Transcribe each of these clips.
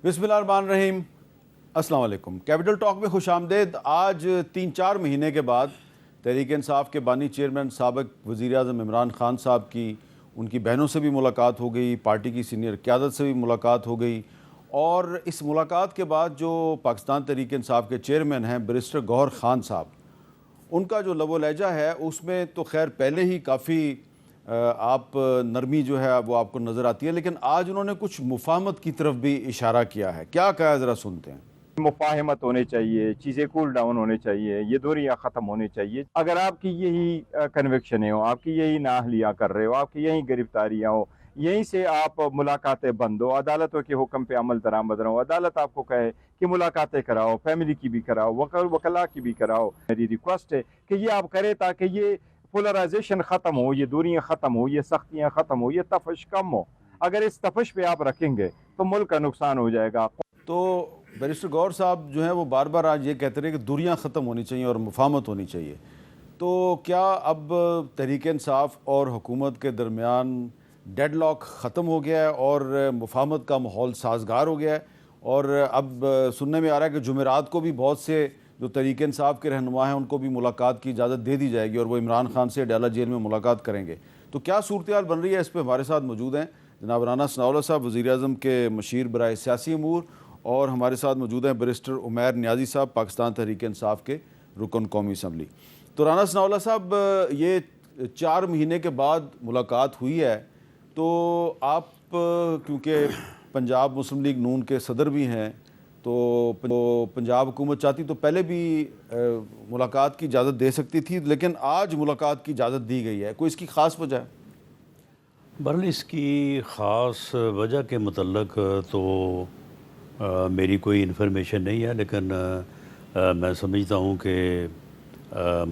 بسم اللہ الرحمن الرحیم۔ السلام علیکم۔ کیپٹل ٹاک میں خوش آمدید۔ آج 3-4 مہینے کے بعد تحریک انصاف کے بانی چیئرمین سابق وزیر اعظم عمران خان صاحب کی ان کی بہنوں سے بھی ملاقات ہو گئی، پارٹی کی سینئر قیادت سے بھی ملاقات ہو گئی، اور اس ملاقات کے بعد جو پاکستان تحریک انصاف کے چیئرمین ہیں بیرسٹر گوہر خان صاحب، ان کا جو لب و لہجہ ہے اس میں تو خیر پہلے ہی کافی آپ نرمی جو ہے وہ آپ کو نظر آتی ہے، لیکن آج انہوں نے کچھ مفاہمت کی طرف بھی اشارہ کیا ہے۔ کیا کہا ہے ذرا سنتے ہیں۔ مفاہمت ہونے چاہیے، چیزیں کول ڈاؤن ہونے چاہیے، یہ دوریاں ختم ہونی چاہیے۔ اگر آپ کی یہی کنوکشنیں ہو، آپ کی یہی نااہلیاں کر رہے ہو، آپ کی یہی گرفتاریاں ہو، یہیں سے آپ ملاقاتیں بند ہو، عدالتوں کے حکم پہ عمل درآمد رہو، عدالت آپ کو کہے کہ ملاقاتیں کراؤ، فیملی کی بھی کراؤ، وکلاء کی بھی کراؤ، میری ریکویسٹ ہے کہ یہ آپ کریں تاکہ یہ پولرائزیشن ختم ہو، یہ دوریاں ختم ہو، یہ سختیاں ختم ہو، یہ تفش کم ہو۔ اگر اس تفش پہ آپ رکھیں گے تو ملک کا نقصان ہو جائے گا۔ تو بیرسٹر گوہر صاحب جو ہیں وہ بار بار آج یہ کہتے رہے کہ دوریاں ختم ہونی چاہیے اور مفاہمت ہونی چاہیے، تو کیا اب تحریک انصاف اور حکومت کے درمیان ڈیڈ لاک ختم ہو گیا ہے اور مفاہمت کا ماحول سازگار ہو گیا ہے؟ اور اب سننے میں آ رہا ہے کہ جمعرات کو بھی بہت سے جو تحریک انصاف کے رہنما ہیں ان کو بھی ملاقات کی اجازت دے دی جائے گی اور وہ عمران خان سے ڈیالہ جیل میں ملاقات کریں گے، تو کیا صورتحال بن رہی ہے؟ اس پہ ہمارے ساتھ موجود ہیں جناب رانا ثناءاللہ صاحب، وزیر اعظم کے مشیر برائے سیاسی امور، اور ہمارے ساتھ موجود ہیں بیرسٹر عمیر نیازی صاحب، پاکستان تحریک انصاف کے رکن قومی اسمبلی۔ تو رانا ثناءاللہ صاحب، یہ 4 مہینے کے بعد ملاقات ہوئی ہے، تو آپ کیونکہ پنجاب مسلم لیگ نون کے صدر بھی ہیں، تو پنجاب حکومت چاہتی تو پہلے بھی ملاقات کی اجازت دے سکتی تھی، لیکن آج ملاقات کی اجازت دی گئی ہے، کوئی اس کی خاص وجہ ہے؟ بہرحال اس کی خاص وجہ کے متعلق تو میری کوئی انفارمیشن نہیں ہے، لیکن میں سمجھتا ہوں کہ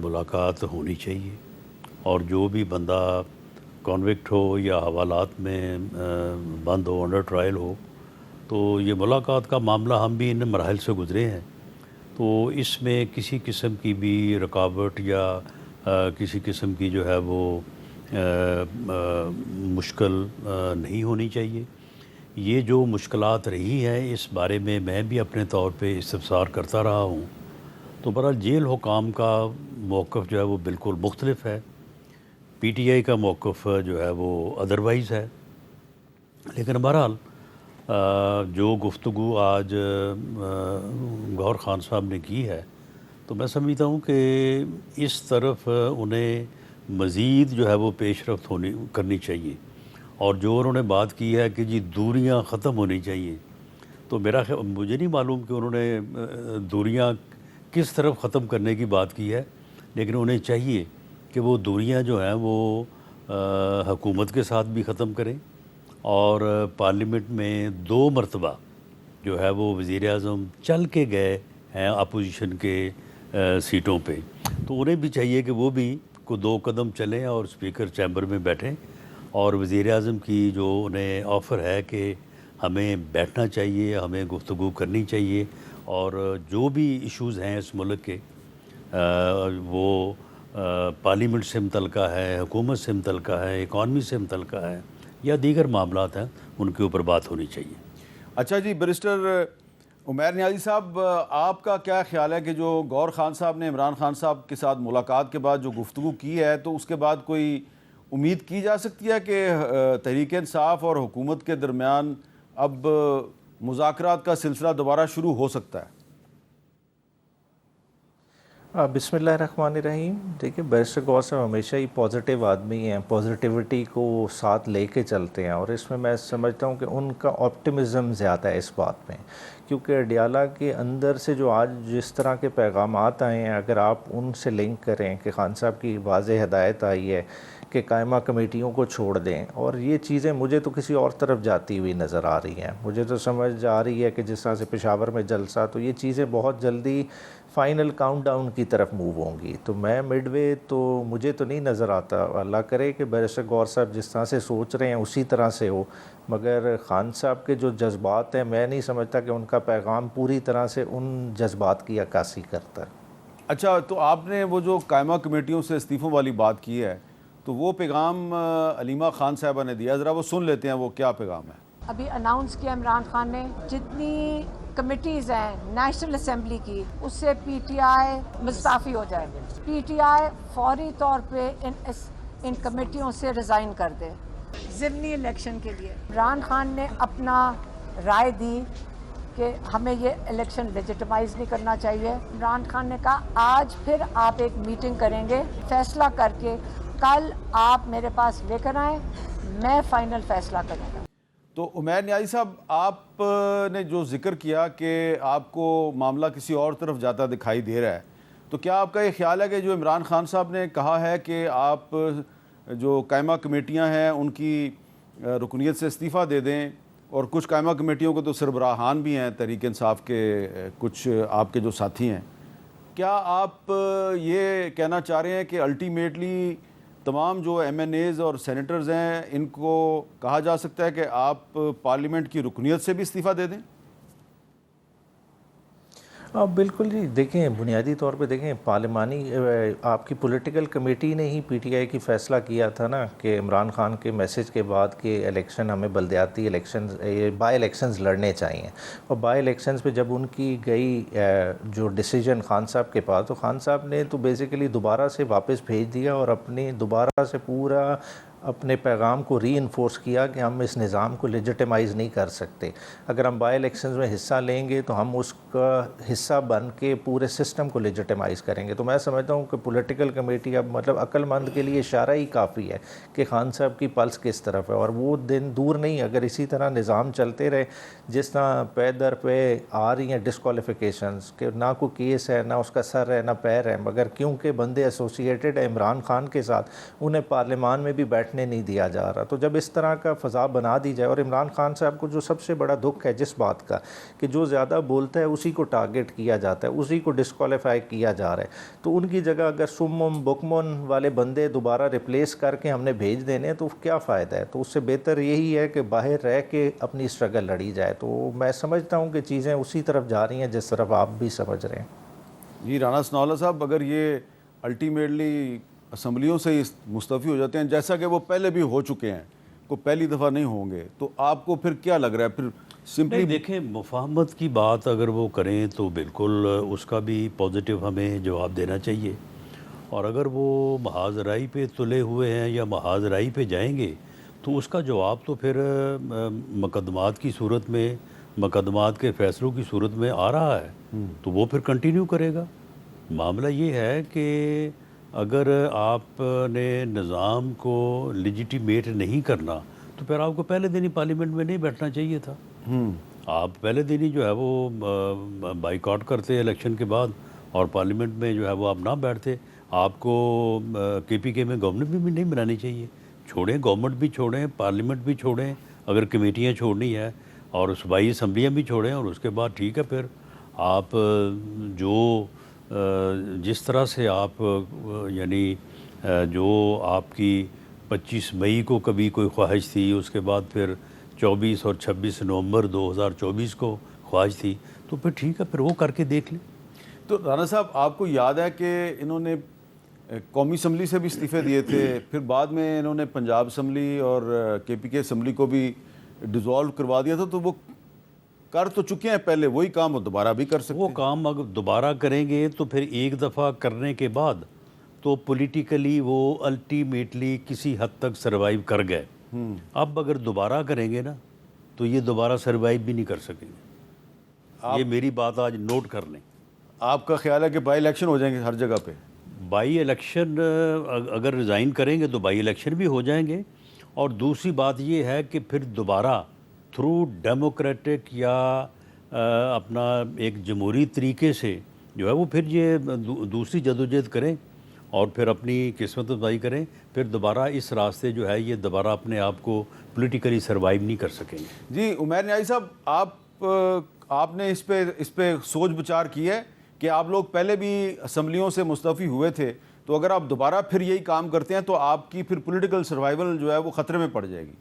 ملاقات ہونی چاہیے، اور جو بھی بندہ کانوکٹ ہو یا حوالات میں بند ہو، انڈر ٹرائل ہو، تو یہ ملاقات کا معاملہ ہم بھی ان مراحل سے گزرے ہیں، تو اس میں کسی قسم کی بھی رکاوٹ یا کسی قسم کی جو ہے وہ مشکل نہیں ہونی چاہیے۔ یہ جو مشکلات رہی ہیں اس بارے میں میں بھی اپنے طور پہ استفسار کرتا رہا ہوں، تو بہرحال جیل حکام کا موقف جو ہے وہ بالکل مختلف ہے، پی ٹی آئی کا موقف جو ہے وہ ادروائز ہے، لیکن بہرحال جو گفتگو آج گوہر خان صاحب نے کی ہے، تو میں سمجھتا ہوں کہ اس طرف انہیں مزید جو ہے وہ پیش رفت کرنی چاہیے، اور جو انہوں نے بات کی ہے کہ جی دوریاں ختم ہونی چاہیے، تو مجھے نہیں معلوم کہ انہوں نے دوریاں کس طرف ختم کرنے کی بات کی ہے، لیکن انہیں چاہیے کہ وہ دوریاں جو ہیں وہ حکومت کے ساتھ بھی ختم کریں، اور پارلیمنٹ میں 2 مرتبہ جو ہے وہ وزیر اعظم چل کے گئے ہیں اپوزیشن کے سیٹوں پہ، تو انہیں بھی چاہیے کہ وہ بھی 2 قدم چلیں اور اسپیکر چیمبر میں بیٹھیں، اور وزیر اعظم کی جو انہیں آفر ہے کہ ہمیں بیٹھنا چاہیے، ہمیں گفتگو کرنی چاہیے، اور جو بھی ایشوز ہیں اس ملک کے وہ پارلیمنٹ سے متعلقہ ہے، حکومت سے متعلقہ ہے، اکانومی سے متعلقہ ہے، یا دیگر معاملات ہیں، ان کے اوپر بات ہونی چاہیے۔ اچھا جی، بیرسٹر عمیر نیازی صاحب، آپ کا کیا خیال ہے کہ جو گوہر خان صاحب نے عمران خان صاحب کے ساتھ ملاقات کے بعد جو گفتگو کی ہے، تو اس کے بعد کوئی امید کی جا سکتی ہے کہ تحریک انصاف اور حکومت کے درمیان اب مذاکرات کا سلسلہ دوبارہ شروع ہو سکتا ہے؟ بسم اللہ الرحمن الرحیم۔ دیکھیں، بیرسٹر گوہر صاحب ہمیشہ ہی پازیٹیو آدمی ہیں، پازیٹیوٹی کو ساتھ لے کے چلتے ہیں، اور اس میں میں سمجھتا ہوں کہ ان کا آپٹیمزم زیادہ ہے اس بات میں، کیونکہ ڈیالہ کے اندر سے جو آج جس طرح کے پیغامات آئے ہیں، اگر آپ ان سے لنک کریں کہ خان صاحب کی واضح ہدایت آئی ہے کہ قائمہ کمیٹیوں کو چھوڑ دیں، اور یہ چیزیں مجھے تو کسی اور طرف جاتی ہوئی نظر آ رہی ہیں، مجھے تو سمجھ آ رہی ہے کہ جس طرح سے پشاور میں جلسہ، تو یہ چیزیں بہت جلدی فائنل کاؤنٹ ڈاؤن کی طرف موو ہوں گی، تو میں مڈ وے تو مجھے تو نہیں نظر آتا، اللہ کرے کہ بیرسٹر گوہر صاحب جس طرح سے سوچ رہے ہیں اسی طرح سے ہو، مگر خان صاحب کے جو جذبات ہیں میں نہیں سمجھتا کہ ان کا پیغام پوری طرح سے ان جذبات کی عکاسی کرتا ہے۔ اچھا، تو آپ نے وہ جو قائمہ کمیٹیوں سے استعفوں والی بات کی ہے، تو وہ پیغام علیمہ خان صاحبہ نے دیا، ذرا وہ سن لیتے ہیں وہ کیا پیغام ہے۔ ابھی اناؤنس کیا عمران خان نے جتنی کمیٹیز ہیں نیشنل اسمبلی کی اس سے پی ٹی آئی مستعفی ہو جائے. پی ٹی آئی فوری طور پہ ان کمیٹیوں سے ریزائن کر دے. ضمنی الیکشن کے لیے عمران خان نے اپنا رائے دی کہ ہمیں یہ الیکشن لیجیٹمائز نہیں کرنا چاہیے. عمران خان نے کہا آج پھر آپ ایک میٹنگ کریں گے, فیصلہ کر کے کل آپ میرے پاس لے کر آئیں, میں فائنل فیصلہ کروں گا. تو عمیر نیازی صاحب, آپ نے جو ذکر کیا کہ آپ کو معاملہ کسی اور طرف جاتا دکھائی دے رہا ہے, تو کیا آپ کا یہ خیال ہے کہ جو عمران خان صاحب نے کہا ہے کہ آپ جو قائمہ کمیٹیاں ہیں ان کی رکنیت سے استعفیٰ دے دیں, اور کچھ قائمہ کمیٹیوں کے تو سربراہان بھی ہیں تحریک انصاف کے, کچھ آپ کے جو ساتھی ہیں, کیا آپ یہ کہنا چاہ رہے ہیں کہ الٹیمیٹلی تمام جو ایم این ایز اور سینیٹرز ہیں ان کو کہا جا سکتا ہے کہ آپ پارلیمنٹ کی رکنیت سے بھی استعفیٰ دے دیں؟ بالکل جی, دیکھیں بنیادی طور پہ دیکھیں پارلیمانی آپ کی پولیٹیکل کمیٹی نے ہی پی ٹی آئی کی فیصلہ کیا تھا نا کہ عمران خان کے میسج کے بعد کہ الیکشن ہمیں بلدیاتی الیکشنز بائی الیکشنز لڑنے چاہیے, اور بائی الیکشنز پہ جب ان کی گئی جو ڈیسیجن خان صاحب کے پاس, تو خان صاحب نے تو بیسیکلی دوبارہ سے واپس بھیج دیا اور اپنی دوبارہ سے پورا اپنے پیغام کو ری انفورس کیا کہ ہم اس نظام کو لیجیٹمائز نہیں کر سکتے. اگر ہم بائی الیکشنز میں حصہ لیں گے تو ہم اس کا حصہ بن کے پورے سسٹم کو لیجیٹمائز کریں گے. تو میں سمجھتا ہوں کہ پولیٹیکل کمیٹی اب مطلب عقل مند کے لیے اشارہ ہی کافی ہے کہ خان صاحب کی پلس کس طرف ہے, اور وہ دن دور نہیں اگر اسی طرح نظام چلتے رہے جس طرح پے در پہ آ رہی ہیں ڈسکوالیفیکیشنز کہ نہ کوئی کیس ہے, نہ اس کا سر ہے, نہ پیر ہے, مگر کیونکہ بندے ایسوسیٹڈ ہیں عمران خان کے ساتھ انہیں پارلیمان میں بھی بیٹھنے نہیں دیا جا رہا. تو جب اس طرح کا فضا بنا دی جائے, اور عمران خان صاحب کو جو سب سے بڑا دکھ ہے جس بات کا کہ جو زیادہ بولتا ہے اسی کو ٹارگٹ کیا جاتا ہے, اسی کو ڈسکوالیفائی کیا جا رہا ہے, تو ان کی جگہ اگر سمم بکمن والے بندے دوبارہ ریپلیس کر کے ہم نے بھیج دینے تو کیا فائدہ ہے. تو اس سے بہتر یہی ہے کہ باہر رہ کے اپنی اسٹرگل لڑی جائے. تو میں سمجھتا ہوں کہ چیزیں اسی طرف جا رہی ہیں جس طرف آپ بھی سمجھ رہے ہیں. جی رانا ثناءاللہ صاحب, اگر یہ الٹیمیٹلی اسمبلیوں سے مستعفی ہو جاتے ہیں جیسا کہ وہ پہلے بھی ہو چکے ہیں, کو پہلی دفعہ نہیں ہوں گے, تو آپ کو پھر کیا لگ رہا ہے؟ پھر سمپلی دیکھیں مفاہمت کی بات اگر وہ کریں تو بالکل اس کا بھی پازیٹیو ہمیں جواب دینا چاہیے, اور اگر وہ محاذ رائی پہ تلے ہوئے ہیں یا محاذ رائی پہ جائیں گے تو اس کا جواب تو پھر مقدمات کی صورت میں, مقدمات کے فیصلوں کی صورت میں آ رہا ہے, تو وہ پھر کنٹینیو کرے گا. معاملہ یہ ہے کہ اگر آپ نے نظام کو لیجیٹیمیٹ نہیں کرنا تو پھر آپ کو پہلے دن ہی پارلیمنٹ میں نہیں بیٹھنا چاہیے تھا. آپ پہلے دن ہی جو ہے وہ بائیکاٹ کرتے الیکشن کے بعد, اور پارلیمنٹ میں جو ہے وہ آپ نہ بیٹھتے. آپ کو کے پی کے میں گورنمنٹ بھی نہیں بنانی چاہیے. چھوڑیں, گورنمنٹ بھی چھوڑیں, پارلیمنٹ بھی چھوڑیں, اگر کمیٹیاں چھوڑنی ہے, اور صوبائی اسمبلیاں بھی چھوڑیں, اور اس کے بعد ٹھیک ہے پھر آپ جو جس طرح سے آپ یعنی جو آپ کی 25 مئی کو کبھی کوئی خواہش تھی, اس کے بعد پھر 24 اور 26 نومبر 2024 کو خواہش تھی, تو پھر ٹھیک ہے پھر وہ کر کے دیکھ لیں. تو رانا صاحب, آپ کو یاد ہے کہ انہوں نے قومی اسمبلی سے بھی استعفے دیے تھے, پھر بعد میں انہوں نے پنجاب اسمبلی اور کے پی کے اسمبلی کو بھی ڈیزالو کروا دیا تھا, تو وہ کر تو چکے ہیں پہلے, وہی کام وہ دوبارہ بھی کر سکتے ہیں. وہ کام اگر دوبارہ کریں گے تو پھر ایک دفعہ کرنے کے بعد تو پولیٹیکلی وہ الٹیمیٹلی کسی حد تک سروائیو کر گئے. اب اگر دوبارہ کریں گے نا تو یہ دوبارہ سروائیو بھی نہیں کر سکیں گے. یہ میری بات آج نوٹ کر لیں. آپ کا خیال ہے کہ بائی الیکشن ہو جائیں گے ہر جگہ پہ؟ بائی الیکشن اگر ریزائن کریں گے تو بائی الیکشن بھی ہو جائیں گے, اور دوسری بات یہ ہے کہ پھر دوبارہ تھرو ڈیموکریٹک یا اپنا ایک جمہوری طریقے سے جو ہے وہ پھر یہ دوسری جدوجہد کریں اور پھر اپنی قسمت آزمائی کریں, پھر دوبارہ اس راستے جو ہے یہ دوبارہ اپنے آپ کو پولیٹیکلی سروائیو نہیں کر سکیں گے. جی عمیر نیازی صاحب, آپ نے اس پہ سوچ بچار کی ہے کہ آپ لوگ پہلے بھی اسمبلیوں سے مستعفی ہوئے تھے, تو اگر آپ دوبارہ پھر یہی کام کرتے ہیں تو آپ کی پھر پولیٹیکل سروائیول جو ہے وہ خطرے میں پڑ جائے گی.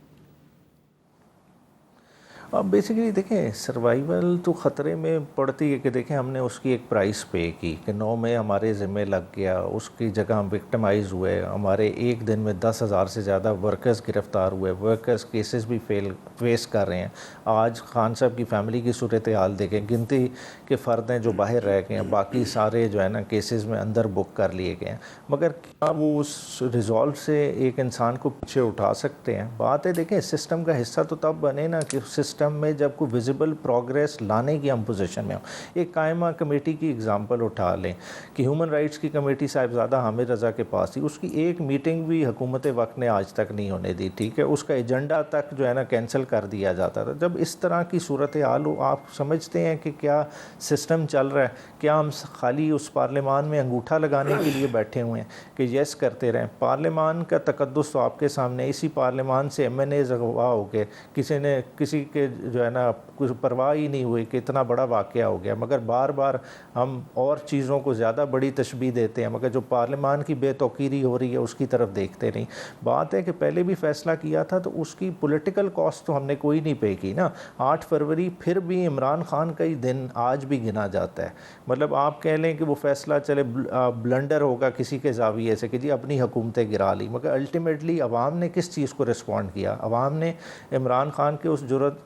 اب بیسیکلی دیکھیں سروائیول تو خطرے میں پڑتی ہے کہ دیکھیں ہم نے اس کی ایک پرائس پے کی کہ 9 مئی ہمارے ذمہ لگ گیا، اس کی جگہ ہم وکٹمائز ہوئے، ہمارے ایک دن میں 10,000 سے زیادہ ورکرز گرفتار ہوئے، ورکرز کیسز بھی فیس کر رہے ہیں۔ آج خان صاحب کی فیملی کی صورتحال دیکھیں، گنتی کے فرد ہیں جو باہر رہ گئے ہیں، باقی سارے جو ہے نا کیسز میں اندر بک کر لیے گئے ہیں، مگر کیا وہ اس ریزالو سے ایک انسان کو پیچھے اٹھا سکتے ہیں؟ بات ہے دیکھیں سسٹم کا حصہ تو تب بنے نا کہ سسٹم میں جب کوئی ویزیبل پروگریس لانے کی ہم پوزیشن میں ہوں۔ ایک قائمہ کمیٹی کی اگزامپل اٹھا لیں کہ ہیومن رائٹس کی کمیٹی صاحبزادہ حامد رضا کے پاس تھی، اس کی ایک میٹنگ بھی حکومت وقت نے آج تک نہیں ہونے دی، ٹھیک ہے، اس کا ایجنڈا تک جو ہے نا کینسل کر دیا جاتا تھا۔ جب اس طرح کی صورتحال ہو، آپ سمجھتے ہیں کہ کیا سسٹم چل رہا ہے؟ کیا ہم خالی اس پارلیمان میں انگوٹھا لگانے کے لیے بیٹھے ہوئے ہیں کہ یس کرتے رہیں؟ پارلیمان کا تقدس تو آپ کے سامنے، اسی پارلیمان سے MNAs اغوا ہو گئے، کسی کے جو ہے نا کچھ پرواہ ہی نہیں ہوئی کہ اتنا بڑا واقعہ ہو گیا، مگر بار بار ہم اور چیزوں کو زیادہ بڑی تشبیہ دیتے ہیں، مگر جو پارلیمان کی بے توقیری ہو رہی ہے اس کی طرف دیکھتے نہیں۔ بات ہے کہ پہلے بھی فیصلہ کیا تھا تو اس کی پولیٹیکل کاسٹ تو ہم نے کوئی نہیں پے کی نا۔ 8 فروری پھر بھی عمران خان کا ہی دن آج بھی گنا جاتا ہے، مطلب آپ کہہ لیں کہ وہ فیصلہ چلے بلنڈر ہوگا کسی کے زاویے سے کہ جی اپنی حکومتیں گرا لی، مگر الٹیمیٹلی عوام نے کس چیز کو رسپونڈ کیا؟ عوام نے عمران خان کے اس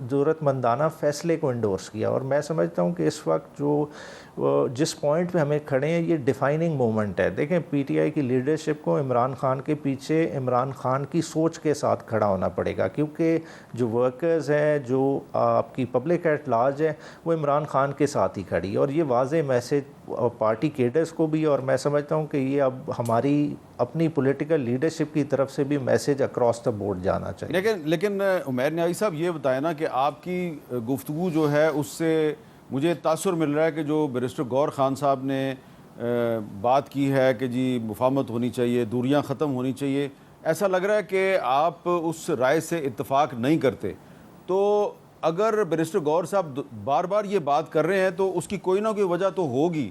جرأت مندانہ فیصلے کو انڈورس کیا، اور میں سمجھتا ہوں کہ اس وقت جس پوائنٹ پہ ہمیں کھڑے ہیں یہ ڈیفائننگ مومنٹ ہے۔ دیکھیں PTI کی لیڈرشپ کو عمران خان کے پیچھے عمران خان کی سوچ کے ساتھ کھڑا ہونا پڑے گا، کیونکہ جو ورکرز ہیں، جو آپ کی پبلک ایٹ لارج ہے، وہ عمران خان کے ساتھ ہی کھڑی ہے، اور یہ واضح میسج پارٹی کیڈرز کو بھی، اور میں سمجھتا ہوں کہ یہ اب ہماری اپنی پولیٹیکل لیڈرشپ کی طرف سے بھی میسج اکراس دا بورڈ جانا چاہیے۔ لیکن عمیر نیازی صاحب یہ بتائیں نا کہ آپ کی گفتگو جو ہے اس سے مجھے تاثر مل رہا ہے کہ جو بیرسٹر گور خان صاحب نے بات کی ہے کہ جی مفاہمت ہونی چاہیے، دوریاں ختم ہونی چاہیے، ایسا لگ رہا ہے کہ آپ اس رائے سے اتفاق نہیں کرتے۔ تو اگر بیرسٹر گور صاحب بار بار یہ بات کر رہے ہیں تو اس کی کوئی نہ کوئی وجہ تو ہوگی۔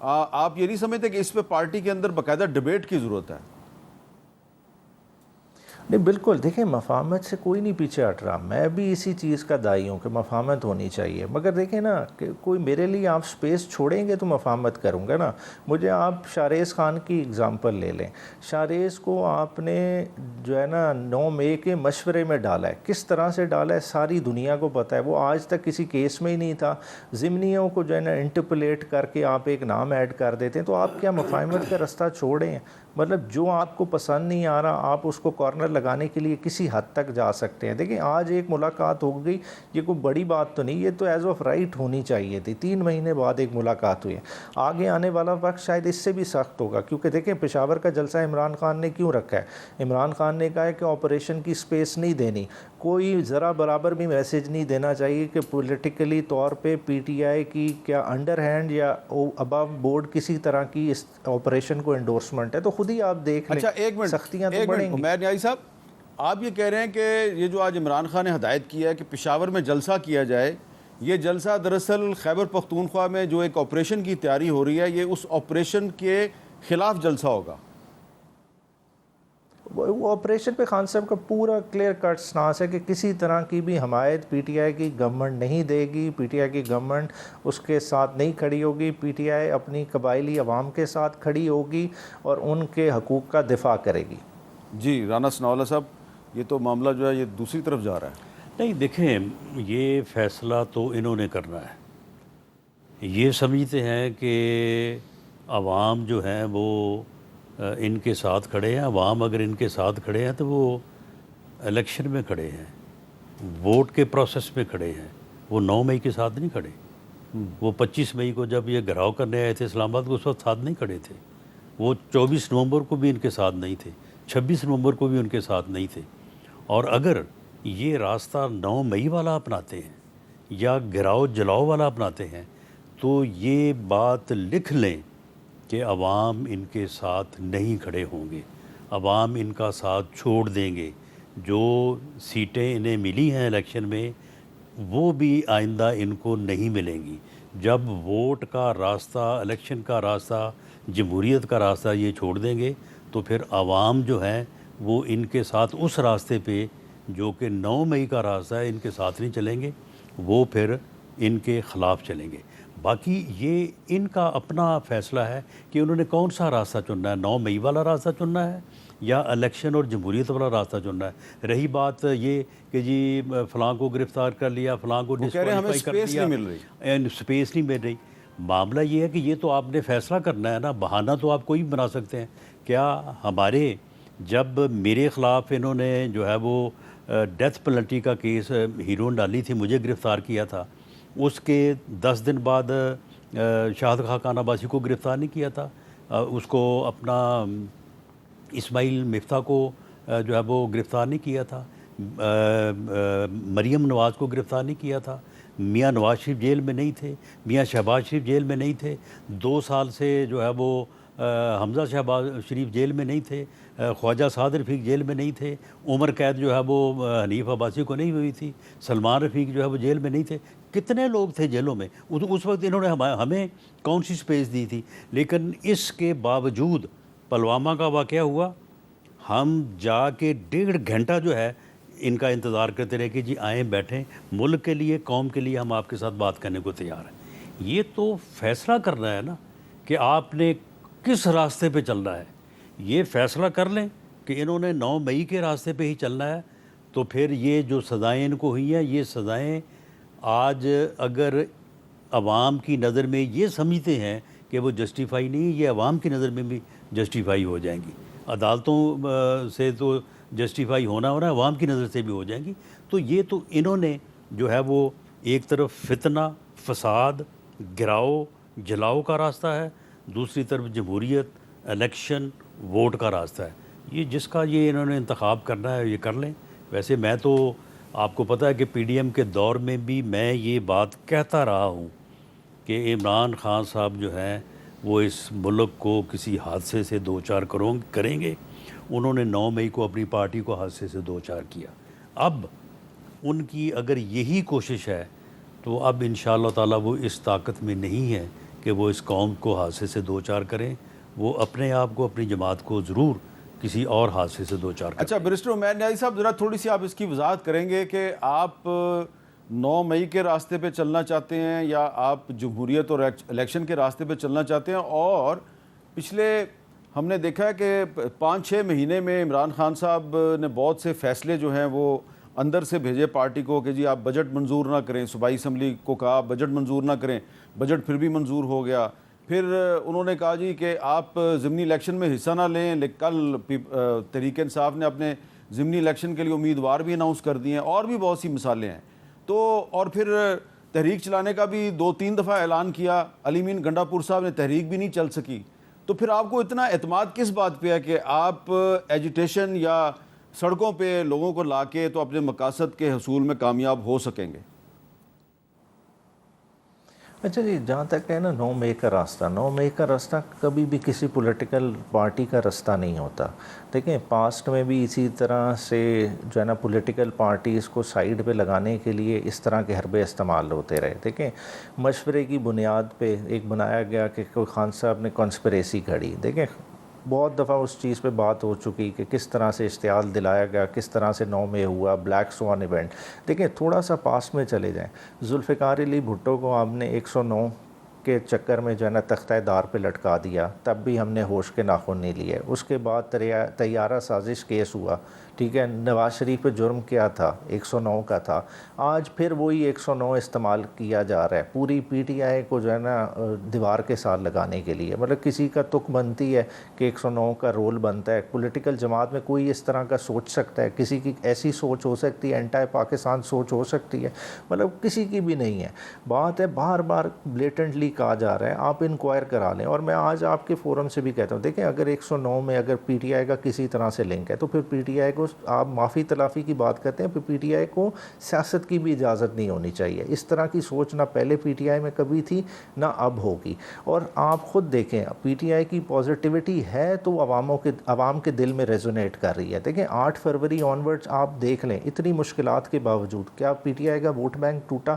آپ یہ نہیں سمجھتے کہ اس پہ پارٹی کے اندر باقاعدہ ڈیبیٹ کی ضرورت ہے؟ نہیں بالکل، دیکھیں مفاہمت سے کوئی نہیں پیچھے ہٹ رہا، میں بھی اسی چیز کا داعی ہوں کہ مفاہمت ہونی چاہیے، مگر دیکھیں نا کہ کوئی میرے لیے آپ سپیس چھوڑیں گے تو مفاہمت کروں گا نا۔ مجھے آپ شاہریز خان کی اگزامپل لے لیں، شاہریز کو آپ نے جو ہے نا 9 مئی کے مشورے میں ڈالا ہے، کس طرح سے ڈالا ہے ساری دنیا کو پتہ ہے، وہ آج تک کسی کیس میں ہی نہیں تھا، ضمنیوں کو جو ہے نا انٹرپولیٹ کر کے آپ ایک نام ایڈ کر دیتے ہیں، تو آپ کیا مفاہمت کا رستہ چھوڑیں؟ مطلب جو آپ کو پسند نہیں آ رہا آپ اس کو کارنر لگانے کے لیے کسی حد تک جا سکتے ہیں۔ دیکھیں آج ایک ملاقات ہو گئی، یہ کوئی بڑی بات تو نہیں، یہ تو ایز آف رائٹ ہونی چاہیے تھی، 3 مہینے بعد ایک ملاقات ہوئی ہے۔ آگے آنے والا وقت شاید اس سے بھی سخت ہوگا، کیونکہ دیکھیں پشاور کا جلسہ عمران خان نے کیوں رکھا ہے؟ عمران خان نے کہا ہے کہ آپریشن کی سپیس نہیں دینی، کوئی ذرا برابر بھی میسیج نہیں دینا چاہیے کہ پولیٹیکلی طور پہ PTI کی کیا انڈر ہینڈ یا ابو بورڈ کسی طرح کی اس آپریشن کو انڈورسمنٹ ہے، تو خود ہی آپ دیکھ لیں۔ اچھا ایک سختیاں تو منٹ بڑھیں گی۔ عمیر نیازی صاحب، آپ یہ کہہ رہے ہیں کہ یہ جو آج عمران خان نے ہدایت کی ہے کہ پشاور میں جلسہ کیا جائے، یہ جلسہ دراصل خیبر پختونخوا میں جو ایک آپریشن کی تیاری ہو رہی ہے، یہ اس آپریشن کے خلاف جلسہ ہوگا؟ وہ آپریشن پہ خان صاحب کا پورا کلیئر کٹ سٹانس ہے کہ کسی طرح کی بھی حمایت PTI کی گورنمنٹ نہیں دے گی، PTI کی گورنمنٹ اس کے ساتھ نہیں کھڑی ہوگی، PTI اپنی قبائلی عوام کے ساتھ کھڑی ہوگی اور ان کے حقوق کا دفاع کرے گی۔ جی رانا ثناءاللہ صاحب، یہ تو معاملہ جو ہے یہ دوسری طرف جا رہا ہے۔ نہیں دیکھیں، یہ فیصلہ تو انہوں نے کرنا ہے، یہ سمجھتے ہیں کہ عوام جو ہیں وہ ان کے ساتھ کھڑے ہیں، عوام اگر ان کے ساتھ کھڑے ہیں تو وہ الیکشن میں کھڑے ہیں، ووٹ کے پروسیس میں کھڑے ہیں، وہ 9 مئی کے ساتھ نہیں کھڑے۔ وہ 25 مئی کو جب یہ گھراؤ کرنے آئے تھے اسلام آباد کو، اس وقت ساتھ نہیں کھڑے تھے، وہ 24 نومبر کو بھی ان کے ساتھ نہیں تھے، 26 نومبر کو بھی ان کے ساتھ نہیں تھے۔ اور اگر یہ راستہ 9 مئی والا اپناتے ہیں یا گراؤ جلاؤ والا اپناتے ہیں تو یہ بات لکھ لیں کہ عوام ان کے ساتھ نہیں کھڑے ہوں گے، عوام ان کا ساتھ چھوڑ دیں گے، جو سیٹیں انہیں ملی ہیں الیکشن میں وہ بھی آئندہ ان کو نہیں ملیں گی۔ جب ووٹ کا راستہ، الیکشن کا راستہ، جمہوریت کا راستہ یہ چھوڑ دیں گے تو پھر عوام جو ہیں وہ ان کے ساتھ اس راستے پہ جو کہ 9 مئی کا راستہ ہے ان کے ساتھ نہیں چلیں گے۔ وہ پھر ان کے خلاف چلیں گے. باقی یہ ان کا اپنا فیصلہ ہے کہ انہوں نے کون سا راستہ چننا ہے, 9 مئی والا راستہ چننا ہے یا الیکشن اور جمہوریت والا راستہ چننا ہے. رہی بات یہ کہ جی فلاں کو گرفتار کر لیا, فلاں کو ڈسکوالیفائی کر لیا, اسپیس نہیں مل رہی. معاملہ یہ ہے کہ یہ تو آپ نے فیصلہ کرنا ہے نا, بہانہ تو آپ کوئی بھی بنا سکتے ہیں. کیا ہمارے جب میرے خلاف انہوں نے جو ہے وہ ڈیتھ پینلٹی کا کیس ہیرون ڈالی تھی, مجھے گرفتار کیا تھا, اس کے 10 دن بعد شاہد خاقان عباسی کو گرفتار نہیں کیا تھا, اس کو اپنا اسماعیل مفتاح کو جو ہے وہ گرفتار نہیں کیا تھا, مریم نواز کو گرفتار نہیں کیا تھا, میاں نواز شریف جیل میں نہیں تھے, میاں شہباز شریف جیل میں نہیں تھے, 2 سال سے جو ہے وہ حمزہ شہباز شریف جیل میں نہیں تھے, خواجہ سعد رفیق جیل میں نہیں تھے, عمر قید جو ہے وہ حنیف عباسی کو نہیں ہوئی تھی, سلمان رفیق جو ہے وہ جیل میں نہیں تھے. کتنے لوگ تھے جیلوں میں, اس وقت انہوں نے ہمیں کون سی سپیس دی تھی. لیکن اس کے باوجود پلوامہ کا واقعہ ہوا, ہم جا کے 1.5 گھنٹہ جو ہے ان کا انتظار کرتے رہے کہ جی آئیں بیٹھیں, ملک کے لیے قوم کے لیے ہم آپ کے ساتھ بات کرنے کو تیار ہیں. یہ تو فیصلہ کرنا ہے نا کہ آپ نے کس راستے پہ چلنا ہے. یہ فیصلہ کر لیں کہ انہوں نے 9 مئی کے راستے پہ ہی چلنا ہے, تو پھر یہ جو سزائیں ان کو ہوئی ہیں, یہ سزائیں آج اگر عوام کی نظر میں یہ سمجھتے ہیں کہ وہ جسٹیفائی نہیں, یہ عوام کی نظر میں بھی جسٹیفائی ہو جائیں گی. عدالتوں سے تو جسٹیفائی ہونا ہو رہا ہے, عوام کی نظر سے بھی ہو جائیں گی. تو یہ تو انہوں نے جو ہے وہ ایک طرف فتنہ, فساد, گراؤ, جلاؤ کا راستہ ہے, دوسری طرف جمہوریت, الیکشن, ووٹ کا راستہ ہے. یہ جس کا یہ انہوں نے انتخاب کرنا ہے یہ کر لیں. ویسے میں تو آپ کو پتہ ہے کہ پی ڈی ایم کے دور میں بھی میں یہ بات کہتا رہا ہوں کہ عمران خان صاحب جو ہیں وہ اس ملک کو کسی حادثے سے 2-4 کریں گے. انہوں نے 9 مئی کو اپنی پارٹی کو حادثے سے 2-4 کیا. اب ان کی اگر یہی کوشش ہے تو اب انشاءاللہ تعالی وہ اس طاقت میں نہیں ہے کہ وہ اس قوم کو حادثے سے 2-4 کریں. وہ اپنے آپ کو, اپنی جماعت کو ضرور کسی اور حادثے سے 2-4 کریں. اچھا بیرسٹر عمیر نیازی صاحب, ذرا تھوڑی سی آپ اس کی وضاحت کریں گے کہ آپ 9 مئی کے راستے پہ چلنا چاہتے ہیں یا آپ جمہوریت اور الیکشن کے راستے پہ چلنا چاہتے ہیں. اور پچھلے ہم نے دیکھا ہے کہ 5-6 مہینے میں عمران خان صاحب نے بہت سے فیصلے جو ہیں وہ اندر سے بھیجے پارٹی کو کہ جی آپ بجٹ منظور نہ کریں. صوبائی اسمبلی کو کہا بجٹ منظور نہ کریں, بجٹ پھر بھی منظور ہو گیا. پھر انہوں نے کہا جی کہ آپ ضمنی الیکشن میں حصہ نہ لیں, لیکن کل تحریک انصاف نے اپنے ضمنی الیکشن کے لیے امیدوار بھی اناؤنس کر دیے ہیں, اور بھی بہت سی مثالیں ہیں. تو اور پھر تحریک چلانے کا بھی 2-3 دفعہ اعلان کیا, علی مین گنڈا پور صاحب نے تحریک بھی نہیں چل سکی. تو پھر آپ کو اتنا اعتماد کس بات پہ ہے کہ آپ ایجیٹیشن یا سڑکوں پہ لوگوں کو لا کے تو اپنے مقاصد کے حصول میں کامیاب ہو سکیں گے؟ اچھا جی, جہاں تک ہے نا 9 مئی کا راستہ, 9 مئی کا راستہ کبھی بھی کسی پولیٹیکل پارٹی کا راستہ نہیں ہوتا. دیکھیں پاسٹ میں بھی اسی طرح سے جو ہے نا پولیٹیکل پارٹیز کو سائیڈ پہ لگانے کے لیے اس طرح کے حربے استعمال ہوتے رہے. دیکھیں مشورے کی بنیاد پہ ایک بنایا گیا کہ کوئی خان صاحب نے کانسپریسی گھڑی. دیکھیں بہت دفعہ اس چیز پہ بات ہو چکی کہ کس طرح سے اشتعال دلایا گیا, کس طرح سے 9 مئی ہوا, بلیک سوان ایونٹ. دیکھیں تھوڑا سا پاس میں چلے جائیں, ذوالفقار علی بھٹو کو آپ نے 109 کے چکر میں جو ہے نا تختہ دار پہ لٹکا دیا, تب بھی ہم نے ہوش کے ناخن نہیں لیے. اس کے بعد طیارہ سازش کیس ہوا, ٹھیک ہے, نواز شریف پہ جرم کیا تھا, 109 کا تھا. آج پھر وہی 109 استعمال کیا جا رہا ہے پوری پی ٹی آئی کو جو ہے نا دیوار کے ساتھ لگانے کے لیے. مطلب کسی کا تک بنتی ہے کہ 109 کا رول بنتا ہے. پولیٹیکل جماعت میں کوئی اس طرح کا سوچ سکتا ہے, کسی کی ایسی سوچ ہو سکتی ہے, اینٹائی پاکستان سوچ ہو سکتی ہے, مطلب کسی کی بھی نہیں ہے. بات ہے بار بار بلیٹنٹلی کہا جا رہا ہے آپ انکوائر کرا لیں. اور میں آج آپ کے فورم سے بھی کہتا ہوں, دیکھیں اگر 109 میں اگر پی ٹی آئی کا کسی طرح سے لنک ہے تو پھر پی ٹی آئی کو آپ معافی تلافی کی بات کرتے ہیں, پھر پی ٹی آئی کو سیاست کی بھی اجازت نہیں ہونی چاہیے. اس طرح کی سوچ نہ پہلے پی ٹی آئی میں کبھی تھی نہ اب ہوگی. اور آپ خود دیکھیں پی ٹی آئی کی پازیٹیوٹی ہے تو عوام کے دل میں ریزونیٹ کر رہی ہے. دیکھیں 8 فروری آنورڈز آپ دیکھ لیں, اتنی مشکلات کے باوجود کیا پی ٹی آئی کا ووٹ بینک ٹوٹا؟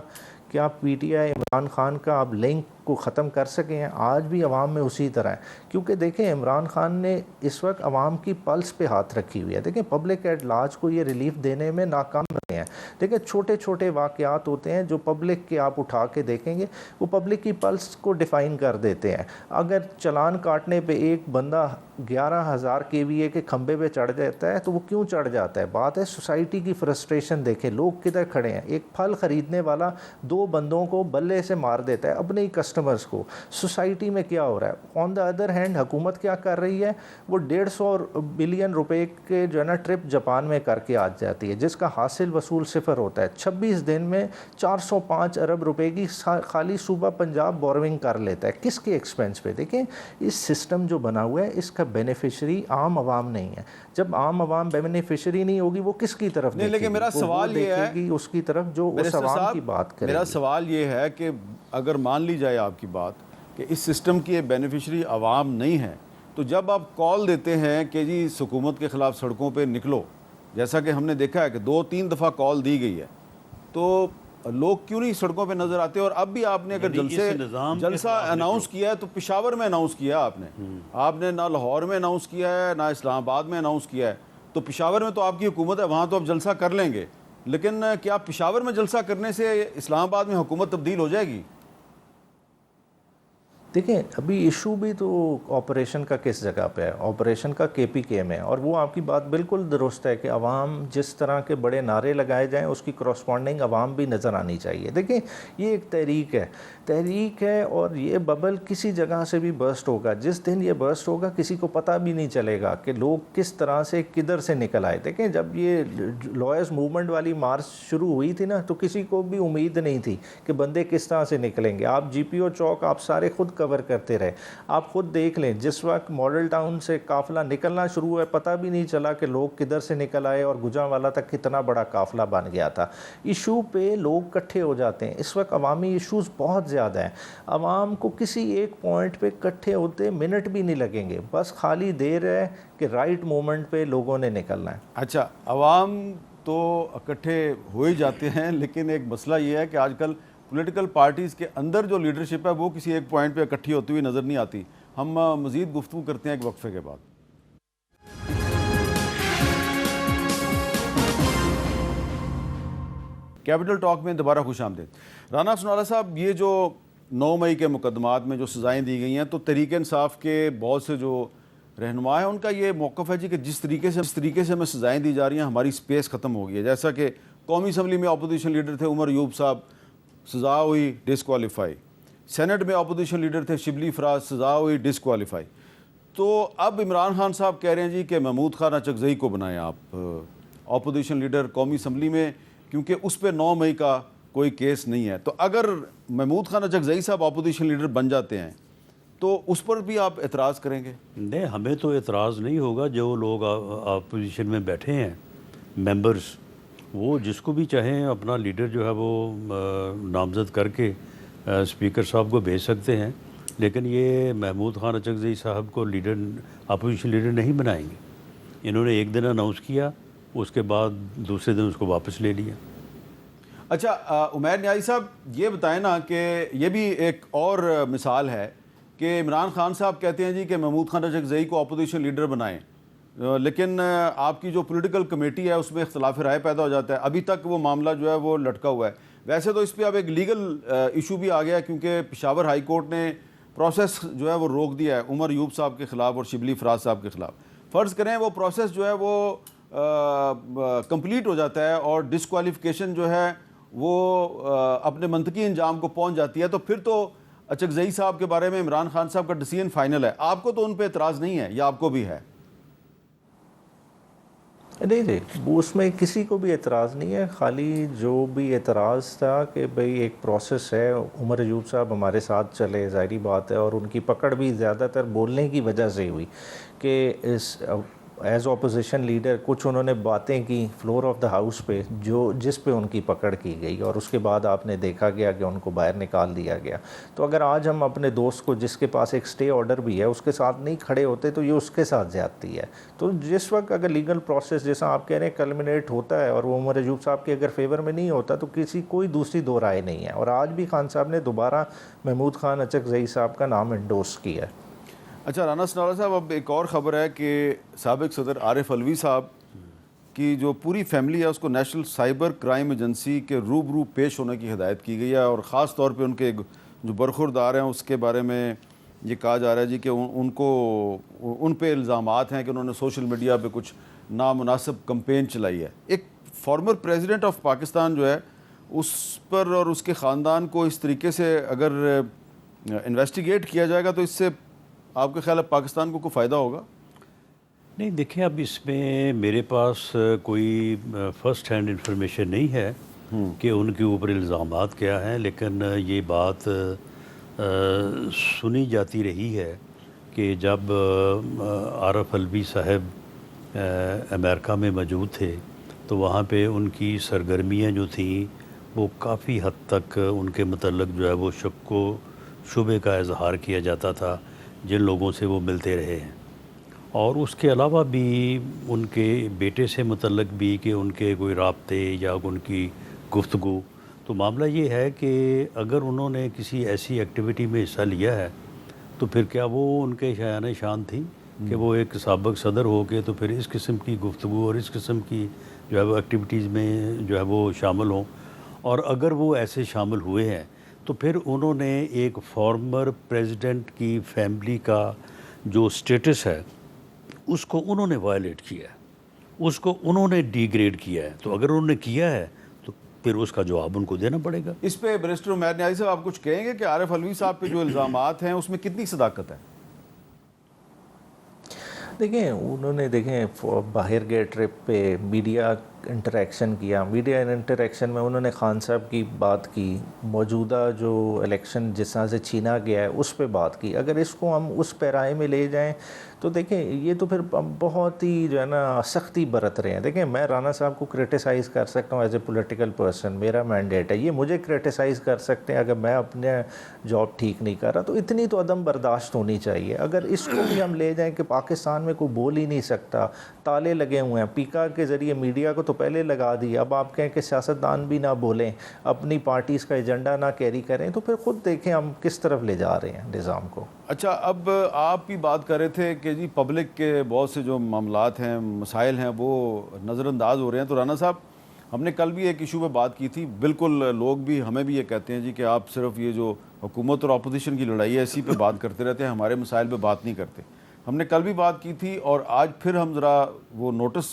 کیا P T I Imran Khan کا آپ لنک کو ختم کر سکے ہیں؟ آج بھی عوام میں اسی طرح ہے، کیونکہ دیکھیں عمران خان نے اس وقت عوام کی پلس پہ ہاتھ رکھی ہوئی ہے. دیکھیں پبلک ایٹ لارج کو یہ ریلیف دینے میں ناکام رہے ہیں. دیکھیں چھوٹے چھوٹے واقعات ہوتے ہیں جو پبلک کے آپ اٹھا کے دیکھیں گے وہ پبلک کی پلس کو ڈیفائن کر دیتے ہیں. اگر چلان کاٹنے پہ ایک بندہ 11,000 KVA کے کھمبے پہ چڑھ جاتا ہے تو وہ کیوں چڑھ جاتا ہے؟ بات ہے سوسائٹی کی فرسٹریشن. دیکھیں لوگ کدھر کھڑے ہیں، ایک پھل خریدنے والا 2 بندوں کو بلے سے مار دیتا ہے اپنے ہی کسٹمرز کو. سوسائٹی میں کیا ہو رہا ہے؟ آن دا ادر ہینڈ حکومت کیا کر رہی ہے؟ وہ 150 بلین روپے کے جو ہے نا ٹرپ جاپان میں کر کے آ جاتی ہے جس کا حاصل وصول 0 ہوتا ہے. 26 دن میں 405 ارب روپے کی خالی صوبہ پنجاب بورونگ کر لیتا ہے. کس کے ایکسپینس پہ؟ دیکھیں اس سسٹم جو بنا ہوا ہے اس کا بینیفیشری عام عوام نہیں ہے. جب عام عوام بینیفیشری نہیں ہوگی وہ کس کی طرف دیکھے گی؟ لیکن میرا سوال یہ ہے اس کی طرف جو اس عوام کی بات کرے. میرا سوال یہ ہے کہ اگر مان لی جائے آپ کی بات کہ اس سسٹم کی بینیفیشری عوام نہیں ہے، تو جب آپ کال دیتے ہیں کہ جی حکومت کے خلاف سڑکوں پہ نکلو، جیسا کہ ہم نے دیکھا ہے کہ 2-3 دفعہ کال دی گئی ہے، تو لوگ کیوں نہیں سڑکوں پہ نظر آتے؟ اور اب بھی آپ نے اگر جلسہ اناؤنس کیا ہے تو پشاور میں اناؤنس کیا آپ نے نہ لاہور میں اناؤنس کیا ہے نہ اسلام آباد میں اناؤنس کیا ہے. تو پشاور میں تو آپ کی حکومت ہے، وہاں تو آپ جلسہ کر لیں گے، لیکن کیا پشاور میں جلسہ کرنے سے اسلام آباد میں حکومت تبدیل ہو جائے گی؟ دیکھیں ابھی ایشو بھی تو آپریشن کا کس جگہ پہ ہے، آپریشن کا KPK میں، اور وہ آپ کی بات بالکل درست ہے کہ عوام جس طرح کے بڑے نعرے لگائے جائیں اس کی کراسپونڈنگ عوام بھی نظر آنی چاہیے. دیکھیں یہ ایک تحریک ہے اور یہ ببل کسی جگہ سے بھی برسٹ ہوگا. جس دن یہ برسٹ ہوگا کسی کو پتہ بھی نہیں چلے گا کہ لوگ کس طرح سے کدھر سے نکل آئے. دیکھیں جب یہ لوئرز موومنٹ والی مارچ شروع ہوئی تھی نا تو کسی کو بھی امید نہیں تھی کہ بندے کس طرح سے نکلیں گے. آپ GPO چوک آپ سارے خود کور کرتے رہے. آپ خود دیکھ لیں جس وقت ماڈل ٹاؤن سے قافلہ نکلنا شروع ہوا پتہ بھی نہیں چلا کہ لوگ کدھر سے نکل آئے اور گجرانوالہ تک کتنا بڑا قافلہ بن گیا تھا. ایشو پہ لوگ اکٹھے ہو جاتے ہیں. اس وقت عوامی ایشوز بہت زیادہ ہیں. عوام کو کسی ایک پوائنٹ پہ اکٹھے ہوتے منٹ بھی نہیں لگیں گے، بس خالی دیر ہے کہ رائٹ مومنٹ پہ لوگوں نے نکلنا ہے. اچھا عوام تو اکٹھے ہو ہی جاتے ہیں، لیکن ایک مسئلہ یہ ہے کہ آج کل پولیٹیکل پارٹیز کے اندر جو لیڈرشپ ہے وہ کسی ایک پوائنٹ پہ اکٹھی ہوتی ہوئی نظر نہیں آتی. ہم مزید گفتگو کرتے ہیں ایک وقفے کے بعد. کیپٹل ٹاک میں دوبارہ خوش آمدید. رانا سنالا صاحب، یہ جو 9 مئی کے مقدمات میں جو سزائیں دی گئی ہیں تو تحریک انصاف کے بہت سے جو رہنما ہیں ان کا یہ موقف ہے جی کہ جس طریقے سے ہمیں سزائیں دی جا رہی ہیں ہماری سپیس ختم ہو گئی ہے. جیسا کہ قومی اسمبلی میں اپوزیشن لیڈر تھے عمر ایوب صاحب، سزا ہوئی ڈسکوالیفائی. سینٹ میں اپوزیشن لیڈر تھے شبلی فراز، سزا ہوئی ڈسکوالیفائی. تو اب عمران خان صاحب کہہ رہے ہیں جی کہ محمود خان اچکزئی کو بنائیں آپ اپوزیشن لیڈر قومی اسمبلی میں، کیونکہ اس پہ 9 مئی کا کوئی کیس نہیں ہے. تو اگر محمود خان اچکزئی صاحب اپوزیشن لیڈر بن جاتے ہیں تو اس پر بھی آپ اعتراض کریں گے؟ نہیں، ہمیں تو اعتراض نہیں ہوگا. جو لوگ اپوزیشن میں بیٹھے ہیں ممبرز، وہ جس کو بھی چاہیں اپنا لیڈر جو ہے وہ نامزد کر کے اسپیکر صاحب کو بھیج سکتے ہیں، لیکن یہ محمود خان اچکزئی صاحب کو لیڈر اپوزیشن لیڈر نہیں بنائیں گے. انہوں نے ایک دن اناؤنس کیا، اس کے بعد دوسرے دن اس کو واپس لے لیا. اچھا عمیر نیازی صاحب یہ بتائیں نا کہ یہ بھی ایک اور مثال ہے کہ عمران خان صاحب کہتے ہیں جی کہ محمود خان اچکزئی کو اپوزیشن لیڈر بنائیں، لیکن آپ کی جو پولیٹیکل کمیٹی ہے اس میں اختلاف رائے پیدا ہو جاتا ہے. ابھی تک وہ معاملہ جو ہے وہ لٹکا ہوا ہے. ویسے تو اس پہ اب ایک لیگل ایشو بھی آ گیا ہے کیونکہ پشاور ہائی کورٹ نے پروسیس جو ہے وہ روک دیا ہے عمر ایوب صاحب کے خلاف اور شبلی فراز صاحب کے خلاف. فرض کریں وہ پروسیس جو ہے وہ کمپلیٹ ہو جاتا ہے اور ڈسکوالیفیکیشن جو ہے وہ اپنے منطقی انجام کو پہنچ جاتی ہے، تو پھر تو اچکزئی صاحب کے بارے میں عمران خان صاحب کا ڈیسیژن فائنل ہے. آپ کو تو ان پہ اعتراض نہیں ہے یا آپ کو بھی ہے؟ نہیں، اس میں کسی کو بھی اعتراض نہیں ہے. خالی جو بھی اعتراض تھا کہ بھئی ایک پروسیس ہے، عمر ایوب صاحب ہمارے ساتھ چلے، ظاہری بات ہے، اور ان کی پکڑ بھی زیادہ تر بولنے کی وجہ سے ہوئی کہ اس ایز اپوزیشن لیڈر کچھ انہوں نے باتیں کی فلور آف دا ہاؤس پہ جس پہ ان کی پکڑ کی گئی اور اس کے بعد آپ نے دیکھا گیا کہ ان کو باہر نکال دیا گیا. تو اگر آج ہم اپنے دوست کو جس کے پاس ایک اسٹے آرڈر بھی ہے اس کے ساتھ نہیں کھڑے ہوتے تو یہ اس کے ساتھ زیادتی ہے. تو جس وقت اگر لیگل پروسیس جیسا آپ کہہ رہے ہیں کلمنیٹ ہوتا ہے اور وہ عمر ایوب صاحب کے اگر فیور میں نہیں ہوتا تو کوئی دوسری دو رائے نہیں ہے. اور آج بھی خان صاحب نے دوبارہ محمود خان اچکزئی صاحب کا نام انڈورس کیا ہے. اچھا رانا سنالا صاحب، اب ایک اور خبر ہے کہ سابق صدر عارف علوی صاحب کی جو پوری فیملی ہے اس کو نیشنل سائبر کرائم ایجنسی کے روبرو پیش ہونے کی ہدایت کی گئی ہے، اور خاص طور پہ ان کے جو برخوردار ہیں اس کے بارے میں یہ کہا جا رہا ہے جی کہ ان پہ الزامات ہیں کہ انہوں نے سوشل میڈیا پہ کچھ نامناسب کمپین چلائی ہے. ایک فارمر پریزیڈنٹ آف پاکستان جو ہے اس پر اور اس کے خاندان کو اس طریقے سے اگر انویسٹیگیٹ کیا جائے گا تو اس سے آپ کے خیال ہے پاکستان کو کوئی فائدہ ہوگا؟ نہیں دیکھیں، اب اس میں میرے پاس کوئی فرسٹ ہینڈ انفارمیشن نہیں ہے کہ ان کے اوپر الزامات کیا ہیں، لیکن یہ بات سنی جاتی رہی ہے کہ جب عارف علوی صاحب امریکہ میں موجود تھے تو وہاں پہ ان کی سرگرمیاں جو تھیں وہ کافی حد تک ان کے متعلق جو ہے وہ شک و شبے کا اظہار کیا جاتا تھا جن لوگوں سے وہ ملتے رہے ہیں. اور اس کے علاوہ بھی ان کے بیٹے سے متعلق بھی کہ ان کے کوئی رابطے یا ان کی گفتگو. تو معاملہ یہ ہے کہ اگر انہوں نے کسی ایسی ایکٹیویٹی میں حصہ لیا ہے تو پھر کیا وہ ان کے شایان شان تھی کہ وہ ایک سابق صدر ہو کے تو پھر اس قسم کی گفتگو اور اس قسم کی جو ہے وہ ایکٹیویٹیز میں جو ہے وہ شامل ہوں. اور اگر وہ ایسے شامل ہوئے ہیں تو پھر انہوں نے ایک فارمر پریزیڈنٹ کی فیملی کا جو سٹیٹس ہے اس کو انہوں نے وائلیٹ کیا ہے، اس کو انہوں نے ڈی گریڈ کیا ہے. تو اگر انہوں نے کیا ہے تو پھر اس کا جواب ان کو دینا پڑے گا. اس پہ بیرسٹر عمیر نیازی صاحب آپ کچھ کہیں گے کہ عارف علوی صاحب پہ جو الزامات ہیں اس میں کتنی صداقت ہے؟ دیکھیں انہوں نے باہر گئے ٹرپ پہ میڈیا انٹریکشن کیا. میڈیا انٹریکشن میں انہوں نے خان صاحب کی بات کی، موجودہ جو الیکشن جس طرح سے چھینا گیا ہے اس پہ بات کی. اگر اس کو ہم اس پیرائے میں لے جائیں تو دیکھیں یہ تو پھر بہت ہی جو ہے نا سختی برت رہے ہیں. دیکھیں میں رانا صاحب کو کرٹیسائز کر سکتا ہوں ایز اے پولیٹیکل پرسن، میرا مینڈیٹ ہے. یہ مجھے کرٹیسائز کر سکتے ہیں اگر میں اپنے جاب ٹھیک نہیں کر رہا. تو اتنی تو عدم برداشت ہونی چاہیے. اگر اس کو بھی ہم لے جائیں کہ پاکستان میں کوئی بول ہی نہیں سکتا، تالے لگے ہوئے ہیں، پیکا کے ذریعے میڈیا کو تو پہلے لگا دی، اب آپ کہیں کہ سیاستدان بھی نہ بولیں، اپنی پارٹیز کا ایجنڈا نہ کیری کریں، تو پھر خود دیکھیں ہم کس طرف لے جا رہے ہیں نظام کو. اچھا اب آپ بھی بات کر رہے تھے کہ جی پبلک کے بہت سے جو معاملات ہیں، مسائل ہیں، وہ نظر انداز ہو رہے ہیں. تو رانا صاحب ہم نے کل بھی ایک ایشو پہ بات کی تھی، بالکل لوگ بھی ہمیں بھی یہ کہتے ہیں جی کہ آپ صرف یہ جو حکومت اور اپوزیشن کی لڑائی ہے اسی پہ بات کرتے رہتے ہیں، ہمارے مسائل پہ بات نہیں کرتے. ہم نے کل بھی بات کی تھی اور آج پھر ہم ذرا وہ نوٹس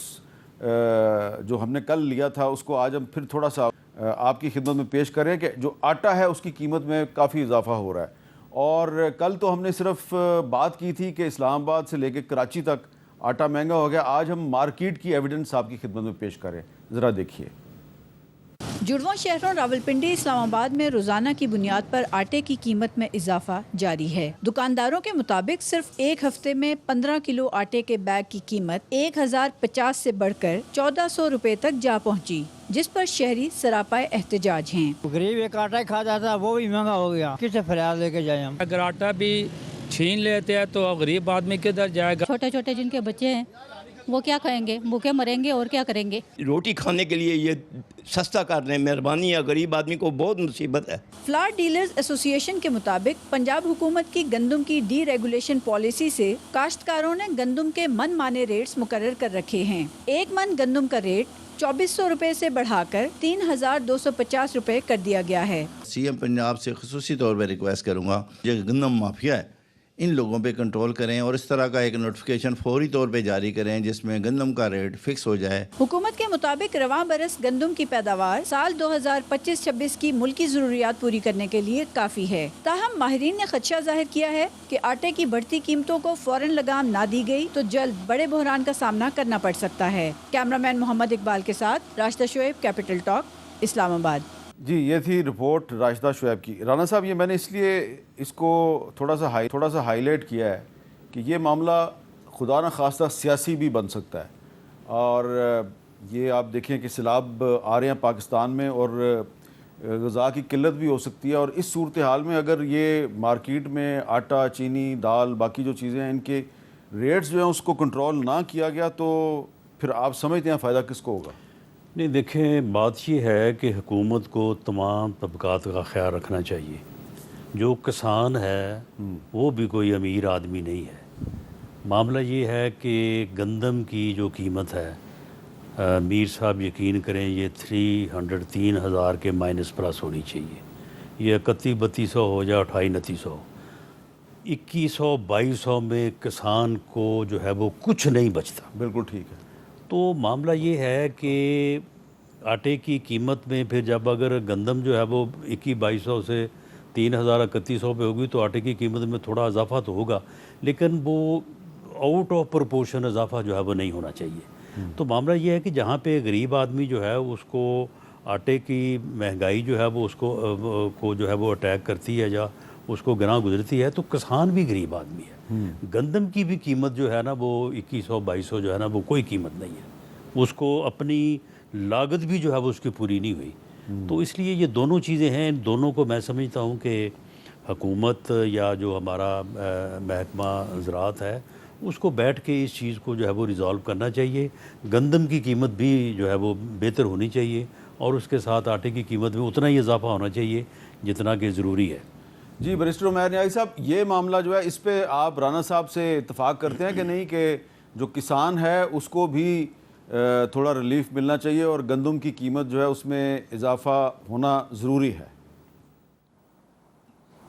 جو ہم نے کل لیا تھا اس کو آج ہم پھر تھوڑا سا آپ کی خدمت میں پیش کریں کہ جو آٹا ہے اس کی قیمت میں کافی اضافہ ہو رہا ہے. اور کل تو ہم نے صرف بات کی تھی کہ اسلام آباد سے لے کے کراچی تک آٹا مہنگا ہو گیا. آج ہم مارکیٹ کی ایویڈنس آپ کی خدمت میں پیش کریں، ذرا دیکھیے. جڑواں شہروں راولپنڈی، اسلام آباد میں روزانہ کی بنیاد پر آٹے کی قیمت میں اضافہ جاری ہے. دکانداروں کے مطابق صرف ایک ہفتے میں 15 کلو آٹے کے بیگ کی قیمت 1050 سے بڑھ کر 1400 روپے تک جا پہنچی، جس پر شہری سراپائے احتجاج ہیں. غریب ایک آٹا کھا جاتا وہ بھی مہنگا ہو گیا، کسے فریاد لے کے جائیں ہم؟ اگر آٹا بھی چھین لیتے ہیں تو غریب آدمی کدھر جائے گا؟ چھوٹے چھوٹے جن کے بچے ہیں وہ کیا کھائیں گے؟ بھوکے مریں گے اور کیا کریں گے؟ روٹی کھانے کے لیے یہ سستا کر رہے ہیں، مہربانی ہے، غریب آدمی کو بہت مصیبت ہے. فلاور ڈیلرز ایسوسی ایشن کے مطابق پنجاب حکومت کی گندم کی ڈی ریگولیشن پالیسی سے کاشتکاروں نے گندم کے من مانے ریٹس مقرر کر رکھے ہیں. ایک من گندم کا ریٹ 2400 روپے سے بڑھا کر 3250 روپے کر دیا گیا ہے. سی ایم پنجاب سے خصوصی طور پہ ریکویسٹ کروں گا جو گندم مافیا ہے ان لوگوں پہ کنٹرول کریں اور اس طرح کا ایک نوٹیفیکیشن فوری طور پہ جاری کریں جس میں گندم کا ریٹ فکس ہو جائے. حکومت کے مطابق رواں برس گندم کی پیداوار سال 2025-26 کی ملکی ضروریات پوری کرنے کے لیے کافی ہے. تاہم ماہرین نے خدشہ ظاہر کیا ہے کہ آٹے کی بڑھتی قیمتوں کو فوراً لگام نہ دی گئی تو جلد بڑے بحران کا سامنا کرنا پڑ سکتا ہے. کیمرامین محمد اقبال کے ساتھ راشدہ شعیب، کیپٹل ٹاک، اسلام آباد. جی یہ تھی رپورٹ راشدہ شعیب کی. رانا صاحب یہ میں نے اس لیے اس کو تھوڑا سا ہائی لائٹ کیا ہے کہ یہ معاملہ خدا نخواستہ سیاسی بھی بن سکتا ہے. اور یہ آپ دیکھیں کہ سیلاب آ رہے ہیں پاکستان میں اور غذا کی قلت بھی ہو سکتی ہے, اور اس صورتحال میں اگر یہ مارکیٹ میں آٹا, چینی, دال, باقی جو چیزیں ہیں ان کے ریٹس جو ہیں اس کو کنٹرول نہ کیا گیا تو پھر آپ سمجھتے ہیں فائدہ کس کو ہوگا؟ نہیں دیکھیں, بات یہ ہے کہ حکومت کو تمام طبقات کا خیال رکھنا چاہیے. جو کسان ہے وہ بھی کوئی امیر آدمی نہیں ہے. معاملہ یہ ہے کہ گندم کی جو قیمت ہے, میر صاحب یقین کریں یہ 300 کے مائنس پلس ہونی چاہیے. یہ 31-3200 ہو یا 28-2900, 2100-2200 میں کسان کو جو ہے وہ کچھ نہیں بچتا. بالکل ٹھیک ہے. تو معاملہ یہ ہے کہ آٹے کی قیمت میں پھر جب اگر گندم جو ہے وہ 2100-2200 سے 3000-3100 پہ ہوگی تو آٹے کی قیمت میں تھوڑا اضافہ تو ہوگا, لیکن وہ آؤٹ آف پرپورشن اضافہ جو ہے وہ نہیں ہونا چاہیے. تو معاملہ یہ ہے کہ جہاں پہ غریب آدمی جو ہے اس کو آٹے کی مہنگائی جو ہے وہ اس کو جو ہے وہ اٹیک کرتی ہے یا اس کو گراں گزرتی ہے, تو کسان بھی غریب آدمی ہے. گندم کی بھی قیمت جو ہے نا وہ 2100-2200 جو ہے نا وہ کوئی قیمت نہیں ہے. اس کو اپنی لاگت بھی جو ہے وہ اس کی پوری نہیں ہوئی. تو اس لیے یہ دونوں چیزیں ہیں, ان دونوں کو میں سمجھتا ہوں کہ حکومت یا جو ہمارا محکمہ زراعت ہے اس کو بیٹھ کے اس چیز کو جو ہے وہ ریزالو کرنا چاہیے. گندم کی قیمت بھی جو ہے وہ بہتر ہونی چاہیے اور اس کے ساتھ آٹے کی قیمت میں اتنا ہی اضافہ ہونا چاہیے جتنا کہ ضروری ہے. جی بیرسٹر عمیر نیازی صاحب, یہ معاملہ جو ہے اس پہ آپ رانا صاحب سے اتفاق کرتے ہیں کہ نہیں کہ جو کسان ہے اس کو بھی تھوڑا ریلیف ملنا چاہیے اور گندم کی قیمت جو ہے اس میں اضافہ ہونا ضروری ہے؟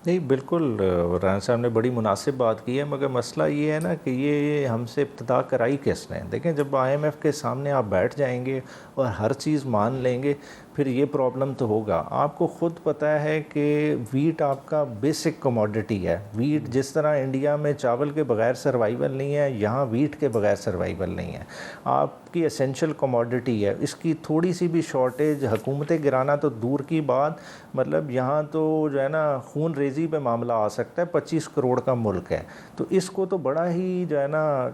نہیں بالکل, رانا صاحب نے بڑی مناسب بات کی ہے, مگر مسئلہ یہ ہے نا کہ یہ ہم سے ابتدا کرائی کس نے. دیکھیں جب IMF کے سامنے آپ بیٹھ جائیں گے اور ہر چیز مان لیں گے پھر یہ پرابلم تو ہوگا. آپ کو خود پتہ ہے کہ ویٹ آپ کا بیسک کموڈٹی ہے. ویٹ جس طرح انڈیا میں چاول کے بغیر سروائیول نہیں ہے, یہاں ویٹ کے بغیر سروائیول نہیں ہے. آپ کی اسینشل کموڈٹی ہے, اس کی تھوڑی سی بھی شارٹیج حکومتیں گرانا تو دور کی بات, مطلب یہاں تو جو ہے نا خون ریزی پہ معاملہ آ سکتا ہے. 25 کروڑ کا ملک ہے, تو اس کو تو بڑا ہی جو ہے نا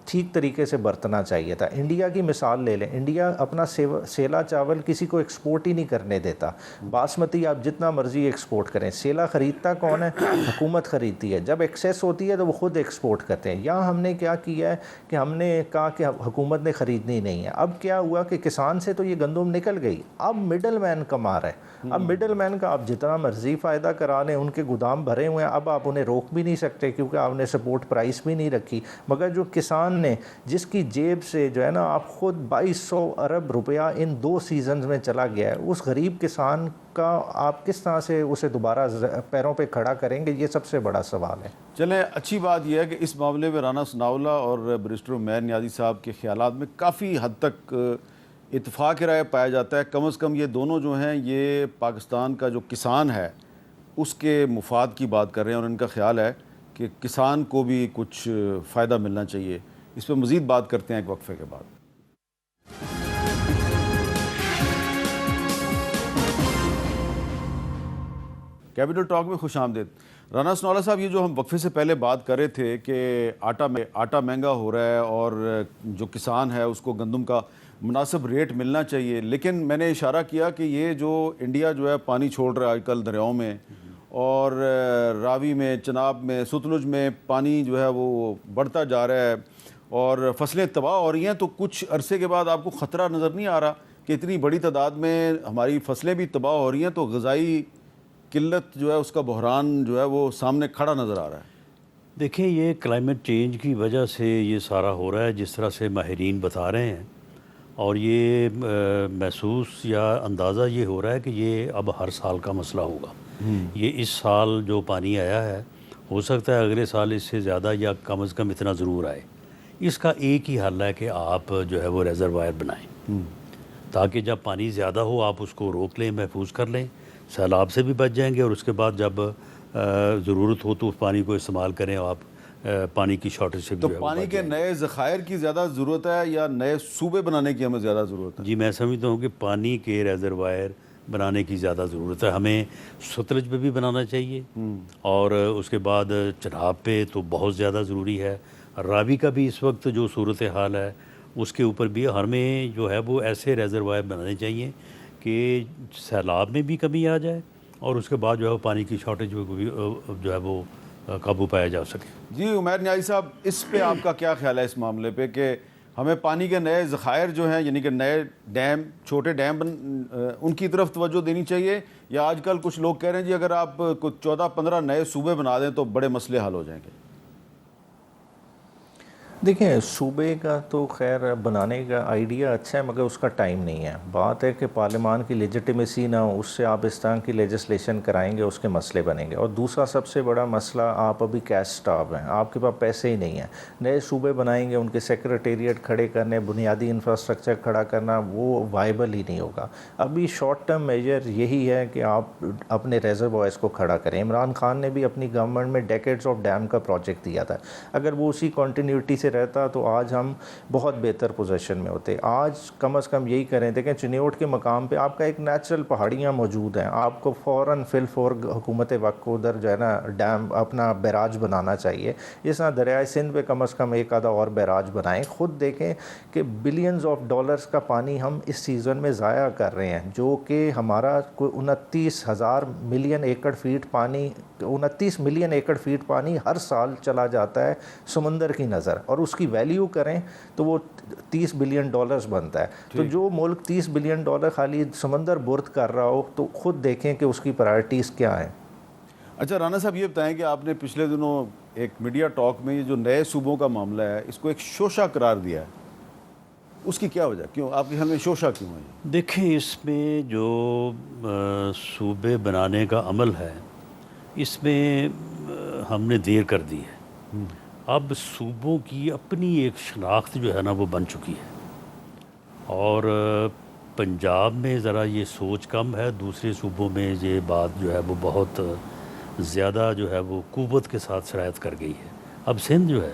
ٹھیک طریقے سے برتنا چاہیے تھا. انڈیا کی مثال لے لیں, انڈیا اپنا سیلا چاول کسی کو ایکسپورٹ ہی نہیں کرنے دیتا. باسمتی آپ جتنا مرضی ایکسپورٹ کریں, سیلا خریدتا کون ہے؟ حکومت خریدتی ہے. جب ایکسیس ہوتی ہے تو وہ خود ایکسپورٹ کرتے ہیں. یہاں ہم نے کیا کیا ہے کہ ہم نے کہا کہ حکومت نے خریدنی نہیں ہے. اب کیا ہوا کہ کسان سے تو یہ گندم نکل گئی, اب مڈل مین کما رہا ہے. اب مڈل مین کا آپ جتنا مرضی فائدہ کرا لیں, ان کے گودام بھرے ہوئے ہیں, اب آپ انہیں روک بھی نہیں سکتے کیونکہ آپ نے سپورٹ پرائس بھی نہیں رکھی. مگر جو کسان نے جس کی جیب سے جو ہے نا آپ خود 2200 ارب روپیہ ان 2 سیزنز میں چلا گیا ہے, اس غریب کسان کا آپ کس طرح سے اسے دوبارہ پیروں پہ کھڑا کریں گے؟ یہ سب سے بڑا سوال ہے. چلیں, اچھی بات یہ ہے کہ اس معاملے میں رانا ثناءاللہ اور بیرسٹر عمیر نیازی صاحب کے خیالات میں کافی حد تک اتفاق رائے پایا جاتا ہے. کم از کم یہ دونوں جو ہیں یہ پاکستان کا جو کسان ہے اس کے مفاد کی بات کر رہے ہیں اور ان کا خیال ہے کہ کسان کو بھی کچھ فائدہ ملنا چاہیے. اس پہ مزید بات کرتے ہیں ایک وقفے کے بعد. کیپٹل ٹاک میں خوش آمدید. رانا ثناءاللہ صاحب, یہ جو ہم وقفے سے پہلے بات کر رہے تھے کہ آٹا مہنگا ہو رہا ہے اور جو کسان ہے اس کو گندم کا مناسب ریٹ ملنا چاہیے, لیکن میں نے اشارہ کیا کہ یہ جو انڈیا جو ہے پانی چھوڑ رہا ہے آج کل دریاؤں میں, اور راوی میں, چناب میں, ستلج میں پانی جو ہے وہ بڑھتا جا رہا ہے اور فصلیں تباہ ہو رہی ہیں, تو کچھ عرصے کے بعد آپ کو خطرہ نظر نہیں آ رہا کہ اتنی بڑی تعداد میں ہماری فصلیں بھی تباہ ہو رہی ہیں تو غذائی قلت جو ہے اس کا بحران جو ہے وہ سامنے کھڑا نظر آ رہا ہے؟ دیکھیں یہ کلائمیٹ چینج کی وجہ سے یہ سارا ہو رہا ہے جس طرح سے ماہرین بتا رہے ہیں, اور یہ محسوس یا اندازہ یہ ہو رہا ہے کہ یہ اب ہر سال کا مسئلہ ہوگا. یہ اس سال جو پانی آیا ہے ہو سکتا ہے اگلے سال اس سے زیادہ یا کم از کم اتنا ضرور آئے. اس کا ایک ہی حل ہے کہ آپ جو ہے وہ ریزروائر بنائیں تاکہ جب پانی زیادہ ہو آپ اس کو روک لیں, محفوظ کر لیں, سیلاب سے بھی بچ جائیں گے, اور اس کے بعد جب ضرورت ہو تو اس پانی کو استعمال کریں. آپ پانی کی شارٹیج سے بھی تو پانی کے نئے ذخائر کی زیادہ ضرورت ہے یا نئے صوبے بنانے کی ہمیں زیادہ ضرورت ہے؟ جی میں سمجھتا ہوں کہ پانی کے ریزروائر بنانے کی زیادہ ضرورت ہے. ہمیں ستلج پہ بھی بنانا چاہیے اور اس کے بعد چناب پہ تو بہت زیادہ ضروری ہے. راوی کا بھی اس وقت جو صورت حال ہے اس کے اوپر بھی ہمیں جو ہے وہ ایسے ریزروائر بنانے چاہیے کہ سیلاب میں بھی کمی آ جائے اور اس کے بعد جو ہے وہ پانی کی شارٹیج جو ہے وہ قابو پایا جا سکے. جی عمیر نیازی صاحب، اس پہ آپ کا کیا خیال ہے اس معاملے پہ کہ ہمیں پانی کے نئے ذخائر جو ہیں یعنی کہ نئے ڈیم، چھوٹے ڈیم ان کی طرف توجہ دینی چاہیے، یا آج کل کچھ لوگ کہہ رہے ہیں جی اگر آپ کچھ 14-15 نئے صوبے بنا دیں تو بڑے مسئلے حل ہو جائیں گے؟ دیکھیں، صوبے کا تو خیر بنانے کا آئیڈیا اچھا ہے مگر اس کا ٹائم نہیں ہے. بات ہے کہ پارلیمان کی لیجیٹیمیسی نہ ہو، اس سے آپ اس طرح کی لیجسلیشن کرائیں گے اس کے مسئلے بنیں گے. اور دوسرا سب سے بڑا مسئلہ، آپ ابھی کیش سٹاپ ہیں، آپ کے پاس پیسے ہی نہیں ہیں. نئے صوبے بنائیں گے، ان کے سیکریٹریٹ کھڑے کرنے، بنیادی انفراسٹرکچر کھڑا کرنا، وہ وائبل ہی نہیں ہوگا. ابھی شارٹ ٹرم میجر یہی ہے کہ آپ اپنے ریزروائرز کو کھڑا کریں. عمران خان نے بھی اپنی گورنمنٹ میں ڈیکیڈز آف ڈیم کا پروجیکٹ دیا تھا. اگر وہ اسی کنٹینیوٹی سے رہتا تو آج ہم بہت بہتر پوزیشن میں ہوتے. آج کم از کم یہی کریں. دیکھیں چنیوٹ کے مقام پہ آپ کا ایک نیچرل پہاڑیاں موجود ہیں، آپ کو فوراً حکومت وقت کو ادھر جو ہے نا ڈیم اپنا بیراج بنانا چاہیے. جس طرح دریائے سندھ پہ کم از کم ایک آدھا اور بیراج بنائیں. خود دیکھیں کہ بلینز آف ڈالرز کا پانی ہم اس سیزن میں ضائع کر رہے ہیں، جو کہ ہمارا کوئی 29,000 ملین ایکڑ فیٹ پانی، 29 ملین ایکڑ فیٹ پانی ہر سال چلا جاتا ہے سمندر کی نظر، اور اس کی ویلیو کریں تو وہ $30 بلین بنتا ہے. تو جو ملک $30 بلین خالی سمندر برد کر رہا ہو تو خود دیکھیں کہ اس کی پرائرٹیز کیا ہیں. اچھا رانا صاحب، یہ بتائیں کہ آپ نے پچھلے دنوں ایک میڈیا ٹاک میں یہ جو نئے صوبوں کا معاملہ ہے اس کو ایک شوشہ قرار دیا ہے، اس کی کیا وجہ، کیوں آپ کے خیال میں شوشہ کیوں ہے؟ دیکھیں، اس میں جو صوبے بنانے کا عمل ہے اس میں ہم نے دیر کر دی ہے. اب صوبوں کی اپنی ایک شناخت جو ہے نا وہ بن چکی ہے، اور پنجاب میں ذرا یہ سوچ کم ہے، دوسرے صوبوں میں یہ بات جو ہے وہ بہت زیادہ جو ہے وہ قوت کے ساتھ سرایت کر گئی ہے. اب سندھ جو ہے،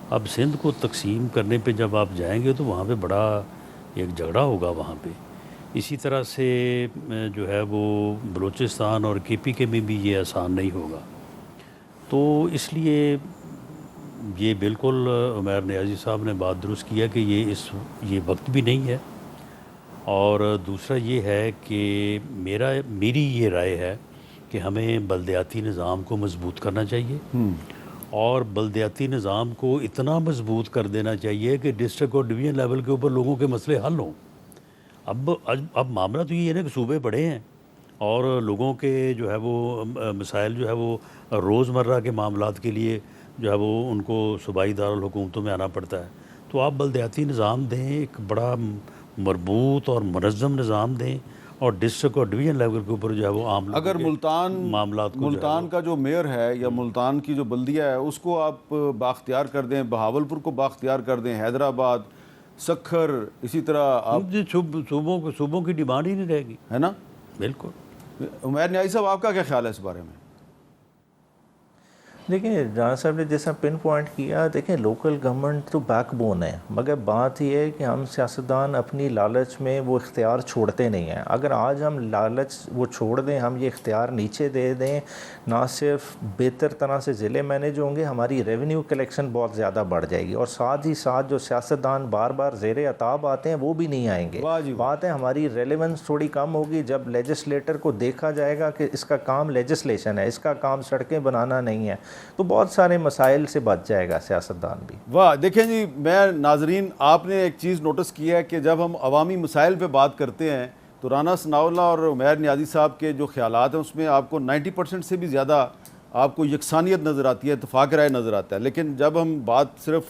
اب سندھ کو تقسیم کرنے پہ جب آپ جائیں گے تو وہاں پہ بڑا ایک جھگڑا ہوگا وہاں پہ. اسی طرح سے جو ہے وہ بلوچستان اور KPK میں بھی یہ آسان نہیں ہوگا. تو اس لیے یہ بالکل عمیر نیازی صاحب نے بات درست کیا کہ یہ وقت بھی نہیں ہے. اور دوسرا یہ ہے کہ میری یہ رائے ہے کہ ہمیں بلدیاتی نظام کو مضبوط کرنا چاہیے، اور بلدیاتی نظام کو اتنا مضبوط کر دینا چاہیے کہ ڈسٹرکٹ اور ڈویژن لیول کے اوپر لوگوں کے مسئلے حل ہوں. اب معاملہ تو یہ ہے نا کہ صوبے بڑے ہیں اور لوگوں کے جو ہے وہ مسائل جو ہے وہ روزمرہ کے معاملات کے لیے جو ہے وہ ان کو صوبائی دارالحکومتوں میں آنا پڑتا ہے. تو آپ بلدیاتی نظام دیں، ایک بڑا مربوط اور منظم نظام دیں، اور ڈسٹرکٹ اور ڈویژن لیول کے اوپر جو ہے وہ عام اگر ملتان کا جو میئر ہے یا ملتان کی جو بلدیہ ہے اس کو آپ بااختیار کر دیں، بہاولپور کو بااختیار کر دیں، حیدرآباد، سکھر، اسی طرح آپ صوبوں کی ڈیمانڈ ہی نہیں رہے گی، ہے نا؟ بالکل. عمیر نیازی صاحب، آپ کا کیا خیال ہے اس بارے میں؟ دیکھیں جہاں صاحب نے جیسا پن پوائنٹ کیا، دیکھیں لوکل گورنمنٹ تو بیک بون ہے، مگر بات یہ ہے کہ ہم سیاستدان اپنی لالچ میں وہ اختیار چھوڑتے نہیں ہیں. اگر آج ہم لالچ وہ چھوڑ دیں، ہم یہ اختیار نیچے دے دیں، نہ صرف بہتر طرح سے ضلع مینیج ہوں گے، ہماری ریونیو کلیکشن بہت زیادہ بڑھ جائے گی، اور ساتھ ہی ساتھ جو سیاستدان بار بار زیر عتاب آتے ہیں وہ بھی نہیں آئیں گے. بات ہے ہماری ریلیونس تھوڑی کم ہوگی جب لیجسلیٹر کو دیکھا جائے گا کہ اس کا کام لیجسلیشن ہے، اس کا کام سڑکیں بنانا نہیں ہے، تو بہت سارے مسائل سے بچ جائے گا سیاستدان بھی. واہ، دیکھیں جی، میں ناظرین آپ نے ایک چیز نوٹس کی ہے کہ جب ہم عوامی مسائل پہ بات کرتے ہیں تو رانا ثناء اللہ اور عمیر نیازی صاحب کے جو خیالات ہیں اس میں آپ کو 90% سے بھی زیادہ آپ کو یکسانیت نظر آتی ہے، اتفاق رائے نظر آتا ہے. لیکن جب ہم بات صرف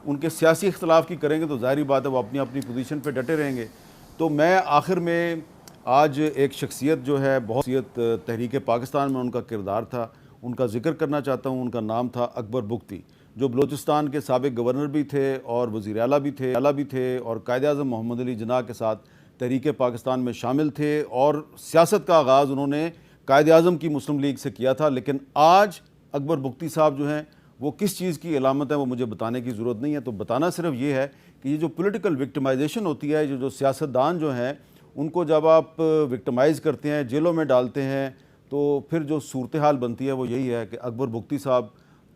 ان کے سیاسی اختلاف کی کریں گے تو ظاہری بات ہے وہ اپنی اپنی پوزیشن پہ ڈٹے رہیں گے. تو میں آخر میں آج ایک شخصیت جو ہے بہت تحریک پاکستان میں ان کا کردار تھا، ان کا ذکر کرنا چاہتا ہوں. ان کا نام تھا اکبر بگٹی، جو بلوچستان کے سابق گورنر بھی تھے اور وزیر اعلیٰ بھی تھے اور قائد اعظم محمد علی جناح کے ساتھ تحریک پاکستان میں شامل تھے، اور سیاست کا آغاز انہوں نے قائد اعظم کی مسلم لیگ سے کیا تھا. لیکن آج اکبر بگٹی صاحب جو ہیں وہ کس چیز کی علامت ہے وہ مجھے بتانے کی ضرورت نہیں ہے. تو بتانا صرف یہ ہے کہ یہ جو پولیٹیکل وکٹمائزیشن ہوتی ہے، جو سیاستدان جو ہیں ان کو جب آپ وکٹمائز کرتے ہیں، جیلوں میں ڈالتے ہیں، تو پھر جو صورتحال بنتی ہے وہ یہی ہے کہ اکبر بگٹی صاحب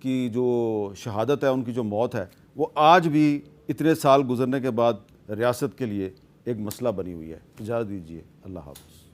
کی جو شہادت ہے، ان کی جو موت ہے، وہ آج بھی اتنے سال گزرنے کے بعد ریاست کے لیے ایک مسئلہ بنی ہوئی ہے. اجازت دیجیے. اللہ حافظ.